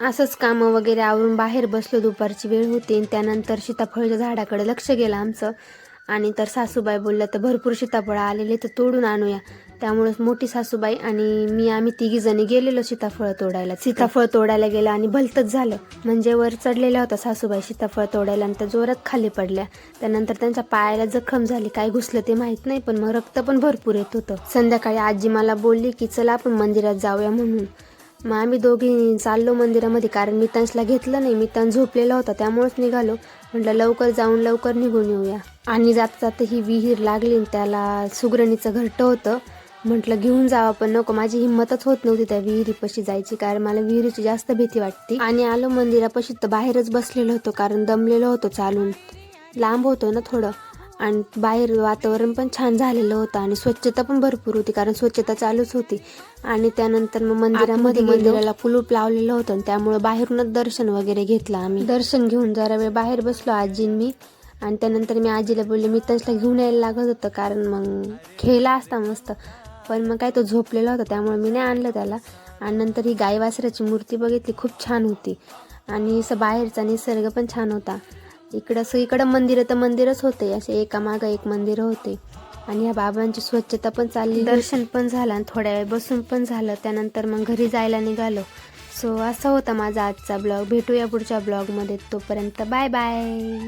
असंच कामं वगैरे आवरून बाहेर बसलो, दुपारची वेळ होती आणि त्यानंतर सीताफळाच्या झाडाकडे लक्ष गेलं आमचं. आणि तर सासूबाई बोलल्या तर भरपूर सीताफळ आलेले तर तोडून आणूया. त्यामुळेच मोठी सासूबाई आणि मी आम्ही तिघीजणी गेलेलो सीताफळ तोडायला गेलं आणि भलतंच झालं. म्हणजे वर चढलेल्या होत्या सासूबाई सीताफळ तोडायला आणि त्या जोरात खाली पडल्या. त्यानंतर त्यांच्या पायाला जखम झाली, काय घुसलं ते माहित नाही, पण मग रक्त पण भरपूर येत होतं. संध्याकाळी आजी मला बोलली की चला आपण मंदिरात जाऊया म्हणून. मग आम्ही दोघी चाललो मंदिरामध्ये, कारण मितांशला घेतलं नाही, मितांश झोपलेला होता त्यामुळेच निघालो. म्हटलं लवकर जाऊन लवकर निघून येऊया. आणि जाता जाता ही विहीर लागली, त्याला सुगरणीचं घरटं होतं. म्हटलं घेऊन जावं, पण नको, माझी हिंमतच होत नव्हती त्या विहिरीपाशी जायची, कारण मला विहिरीची जास्त भीती वाटते. आणि आलो मंदिरापाशी तर बाहेरच बसलेलो होतो, कारण दमलेलो होतो, चालून लांब होतो ना थोडं. आणि बाहेर वातावरण पण छान झालेलं होतं आणि स्वच्छता पण भरपूर होती, कारण स्वच्छता चालूच होती. आणि त्यानंतर मग मंदिराला कुलूप लावलेलं होतं आणि त्यामुळे बाहेरूनच दर्शन वगैरे घेतलं आम्ही. दर्शन घेऊन जरा वेळ बाहेर बसलो आजी मी. आणि त्यानंतर मी आजीला बोलले, मितांशला घेऊन यायला लागत होतं, कारण मग खेळला असता मस्त, पण मग काय तो झोपलेला होता त्यामुळे मी नाही आणलं त्याला. आणि नंतर ही गाई वासराची मूर्ती बघितली, खूप छान होती. आणि असं बाहेरचा निसर्ग पण छान होता. इकडं मंदिरं तर मंदिरच होते, असे एकामागं एक मंदिर होते. आणि ह्या बाबांची स्वच्छता पण चालली, दर्शन पण झालं आणि थोड्या वेळ बसून पण झालं. त्यानंतर मग घरी जायला निघालो. सो असा होता माझा आजचा ब्लॉग. भेटूया पुढच्या ब्लॉगमध्ये, तोपर्यंत बाय बाय.